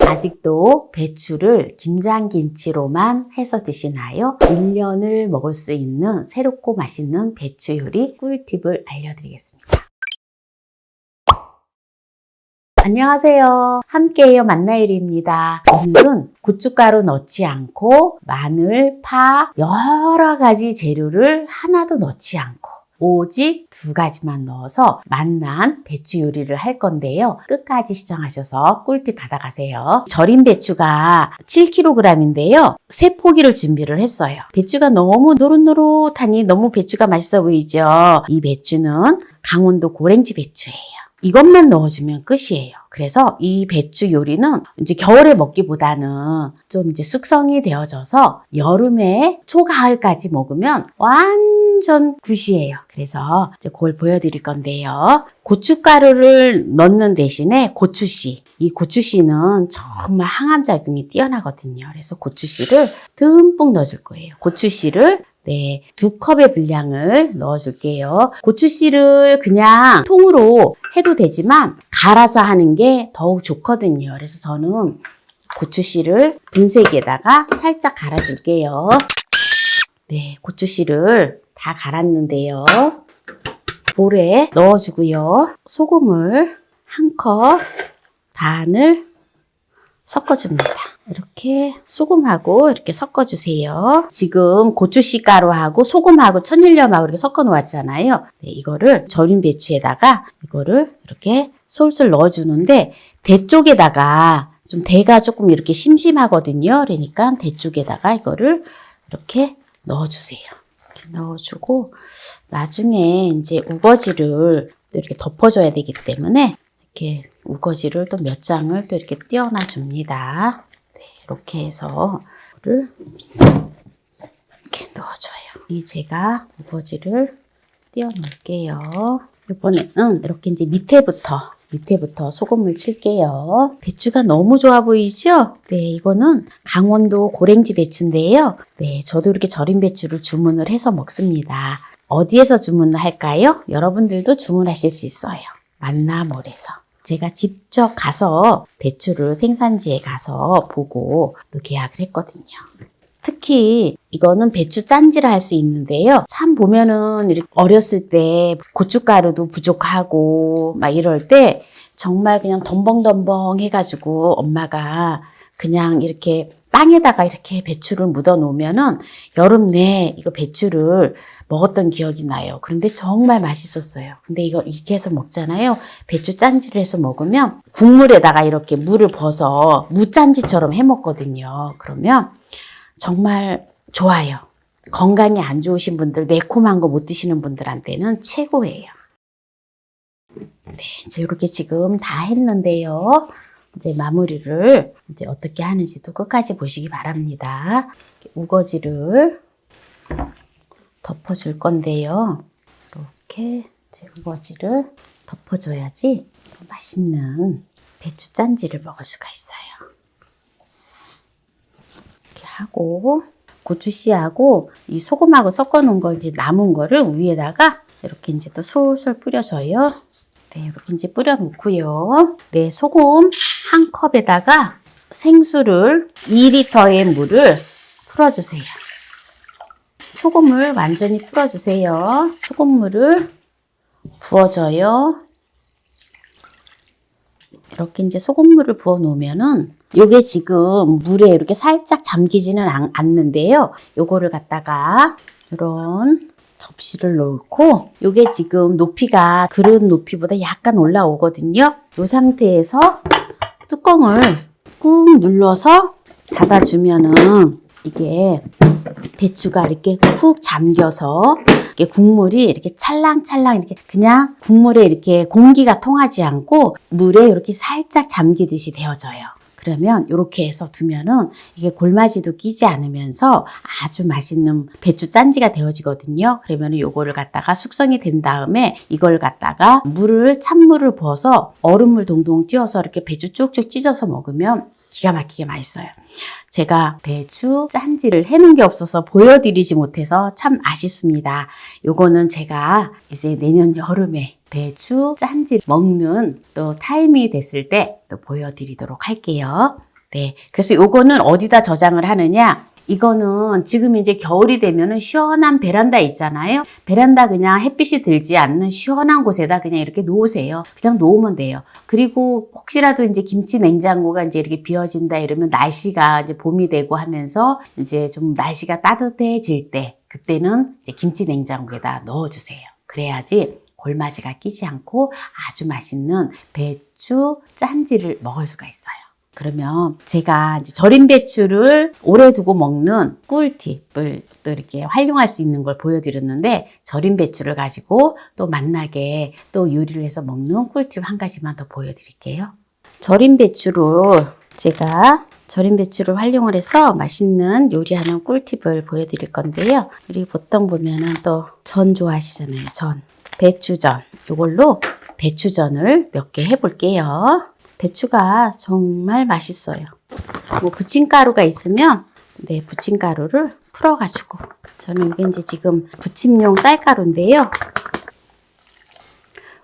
아직도 배추를 김장김치로만 해서 드시나요? 1년을 먹을 수 있는 새롭고 맛있는 배추 요리 꿀팁을 알려드리겠습니다. 안녕하세요. 함께해요 만나요리입니다. 오늘은 고춧가루 넣지 않고 마늘, 파 여러 가지 재료를 하나도 넣지 않고 오직 2가지만 넣어서 맛난 배추 요리를 할 건데요. 끝까지 시청하셔서 꿀팁 받아가세요. 절인 배추가 7kg인데요. 3포기를 준비를 했어요. 배추가 너무 노릇노릇하니 너무 배추가 맛있어 보이죠? 이 배추는 강원도 고랭지 배추예요. 이것만 넣어주면 끝이에요. 그래서 이 배추 요리는 이제 겨울에 먹기보다는 좀 이제 숙성이 되어져서 여름에 초가을까지 먹으면 완전 굿이에요. 그래서 이제 그걸 보여드릴 건데요. 고춧가루를 넣는 대신에 고추씨. 이 고추씨는 정말 항암작용이 뛰어나거든요. 그래서 고추씨를 듬뿍 넣어줄 거예요. 고추씨를 2컵의 분량을 넣어줄게요. 고추씨를 그냥 통으로 해도 되지만 갈아서 하는 게 더욱 좋거든요. 그래서 저는 고추씨를 분쇄기에다가 살짝 갈아줄게요. 고추씨를 다 갈았는데요. 볼에 넣어주고요. 소금을 1컵 반을 섞어줍니다. 이렇게 소금하고 이렇게 섞어주세요. 지금 고추씨 가루하고 소금하고 천일염하고 이렇게 섞어 놓았잖아요. 이거를 절인 배추에다가 이거를 이렇게 솔솔 넣어주는데 대 쪽에다가 좀 대가 조금 이렇게 심심하거든요. 그러니까 대 쪽에다가 이거를 이렇게 넣어주세요. 이렇게 넣어주고 나중에 이제 우거지를 또 이렇게 덮어줘야 되기 때문에 이렇게 우거지를 또 몇 장을 또 이렇게 띄워놔 줍니다. 이렇게 해서 이거를 이렇게 넣어줘요. 이 제가 우거지를 띄워 놓을게요. 이번에는 이렇게 이제 밑에부터 소금을 칠게요. 배추가 너무 좋아 보이죠? 이거는 강원도 고랭지 배추인데요. 저도 이렇게 절인 배추를 주문을 해서 먹습니다. 어디에서 주문을 할까요? 여러분들도 주문하실 수 있어요. 만나몰에서. 제가 직접 가서 배추를 생산지에 가서 보고 또 계약을 했거든요. 특히 이거는 배추 짠지를 할 수 있는데요. 참 보면은 이렇게 어렸을 때 고춧가루도 부족하고 막 이럴 때 정말 그냥 덤벙덤벙 해가지고 엄마가 그냥 이렇게 빵에다가 이렇게 배추를 묻어 놓으면은 여름 내 이거 배추를 먹었던 기억이 나요. 그런데 정말 맛있었어요. 근데 이거 이렇게 해서 먹잖아요. 배추 짠지를 해서 먹으면 국물에다가 이렇게 물을 벗어 무짠지처럼 해 먹거든요. 그러면 정말 좋아요. 건강이 안 좋으신 분들, 매콤한 거 못 드시는 분들한테는 최고예요. 이제 이렇게 지금 다 했는데요. 이제 마무리를 이제 어떻게 하는지도 끝까지 보시기 바랍니다. 우거지를 덮어줄 건데요. 이렇게 이제 우거지를 덮어줘야지 더 맛있는 배추 짠지를 먹을 수가 있어요. 이렇게 하고 고추씨하고 이 소금하고 섞어 놓은 거 이제 남은 거를 위에다가 이렇게 이제 또 솔솔 뿌려줘요. 이렇게 이제 뿌려 놓고요. 소금 1컵에다가 생수를 2리터의 물을 풀어주세요. 소금을 완전히 풀어주세요. 소금물을 부어줘요. 이렇게 이제 소금물을 부어 놓으면은 요게 지금 물에 이렇게 살짝 잠기지는 않는데요. 요거를 갖다가 이런 접시를 놓고 요게 지금 높이가 그릇 높이보다 약간 올라오거든요. 요 상태에서 뚜껑을 꾹 눌러서 닫아주면은 이게 배추가 이렇게 푹 잠겨서 이렇게 국물이 이렇게 찰랑찰랑 이렇게 그냥 국물에 이렇게 공기가 통하지 않고 물에 이렇게 살짝 잠기듯이 되어져요. 그러면 이렇게 해서 두면은 이게 골마지도 끼지 않으면서 아주 맛있는 배추 짠지가 되어지거든요. 그러면 요거를 갖다가 숙성이 된 다음에 이걸 갖다가 찬물을 부어서 얼음물 동동 띄워서 이렇게 배추 쭉쭉 찢어서 먹으면 기가 막히게 맛있어요. 제가 배추 짠지를 해놓은 게 없어서 보여드리지 못해서 참 아쉽습니다. 요거는 제가 이제 내년 여름에 배추 짠지 먹는 또 타이밍이 됐을 때 또 보여드리도록 할게요. 네. 그래서 요거는 어디다 저장을 하느냐? 이거는 지금 이제 겨울이 되면은 시원한 베란다 있잖아요. 베란다 그냥 햇빛이 들지 않는 시원한 곳에다 그냥 이렇게 놓으세요. 그냥 놓으면 돼요. 그리고 혹시라도 이제 김치 냉장고가 이제 이렇게 비어진다 이러면 날씨가 이제 봄이 되고 하면서 이제 좀 날씨가 따뜻해질 때 그때는 이제 김치 냉장고에다 넣어주세요. 그래야지 골마지가 끼지 않고 아주 맛있는 배추 짠지를 먹을 수가 있어요. 그러면 제가 이제 절임 배추를 오래 두고 먹는 꿀팁을 또 이렇게 활용할 수 있는 걸 보여드렸는데 절임 배추를 가지고 또 맛나게 또 요리를 해서 먹는 꿀팁 한 가지만 더 보여드릴게요. 절임 배추를 활용을 해서 맛있는 요리하는 꿀팁을 보여드릴 건데요. 우리 보통 보면은 또 전 좋아하시잖아요. 전. 배추전. 이걸로 배추전을 몇 개 해볼게요. 배추가 정말 맛있어요. 뭐 부침가루가 있으면 네, 부침가루를 풀어가지고 저는 이게 이제 지금 부침용 쌀가루인데요.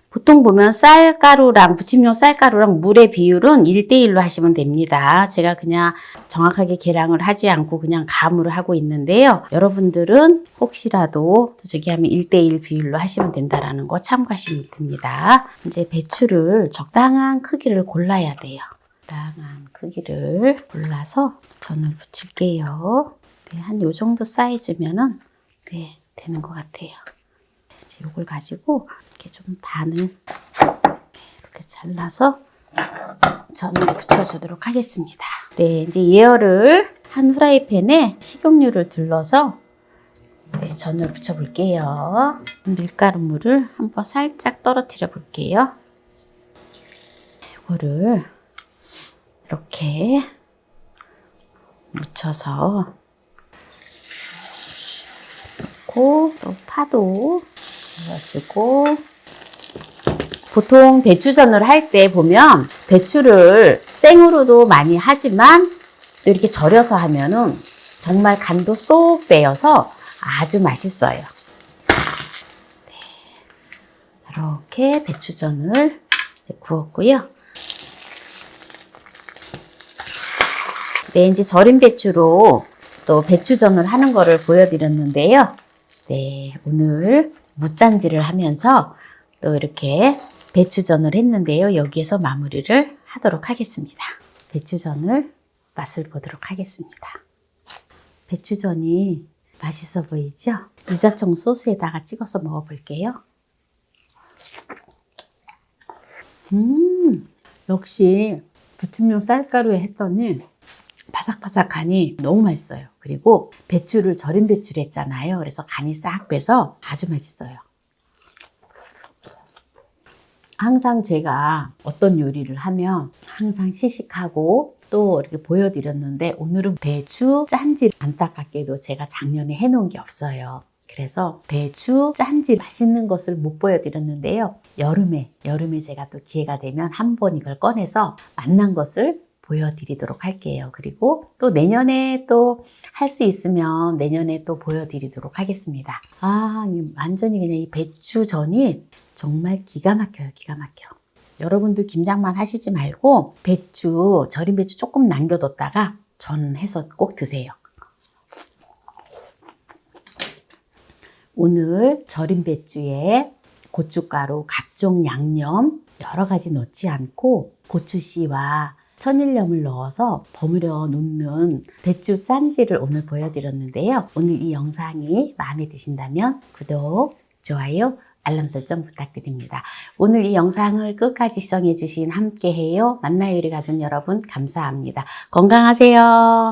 보통 보면 쌀가루랑 부침용 쌀가루랑 물의 비율은 1대1로 하시면 됩니다. 제가 그냥 정확하게 계량을 하지 않고 그냥 감으로 하고 있는데요. 여러분들은 혹시라도 저기 하면 1대1 비율로 하시면 된다라는 거 참고하시면 됩니다. 이제 배추를 적당한 크기를 골라야 돼요. 적당한 크기를 골라서 전을 부칠게요. 네, 한 요 정도 사이즈면은 네, 되는 것 같아요. 이걸 가지고 이렇게 좀 반을 이렇게 잘라서 전을 부쳐주도록 하겠습니다. 네, 이제 예열을 한 프라이팬에 식용유를 둘러서 네, 전을 부쳐볼게요. 밀가루물을 한번 살짝 떨어뜨려 볼게요. 이거를 이렇게 묻혀서 또 파도 넣어주고 보통 배추전을 할 때 보면 배추를 생으로도 많이 하지만 이렇게 절여서 하면은 정말 간도 쏙 배어서 아주 맛있어요. 네, 이렇게 배추전을 이제 구웠고요. 네, 이제 절인 배추로 또 배추전을 하는 거를 보여드렸는데요. 네, 오늘 무짠지를 하면서 또 이렇게 배추전을 했는데요. 여기에서 마무리를 하도록 하겠습니다. 배추전을 맛을 보도록 하겠습니다. 배추전이 맛있어 보이죠? 유자청 소스에다가 찍어서 먹어볼게요. 역시 부침용 쌀가루에 했더니 바삭바삭하니 너무 맛있어요. 그리고 배추를 절인 배추를 했잖아요. 그래서 간이 싹 배서 아주 맛있어요. 항상 제가 어떤 요리를 하면 항상 시식하고 또 이렇게 보여드렸는데 오늘은 배추 짠지 안타깝게도 제가 작년에 해놓은 게 없어요. 그래서 배추 짠지 맛있는 것을 못 보여드렸는데요. 여름에 제가 또 기회가 되면 한번 이걸 꺼내서 맛난 것을 보여드리도록 할게요. 그리고 또 내년에 또 할 수 있으면 내년에 또 보여드리도록 하겠습니다. 완전히 그냥 이 배추전이 정말 기가 막혀요. 기가 막혀. 여러분들 김장만 하시지 말고 배추, 절인 배추 조금 남겨뒀다가 전해서 꼭 드세요. 오늘 절인 배추에 고춧가루, 각종 양념 여러 가지 넣지 않고 고추씨와 천일염을 넣어서 버무려 놓는 배추 짠지를 오늘 보여드렸는데요. 오늘 이 영상이 마음에 드신다면 구독, 좋아요, 알람 설정 부탁드립니다. 오늘 이 영상을 끝까지 시청해주신 함께해요 만나요리 가족 여러분 감사합니다. 건강하세요.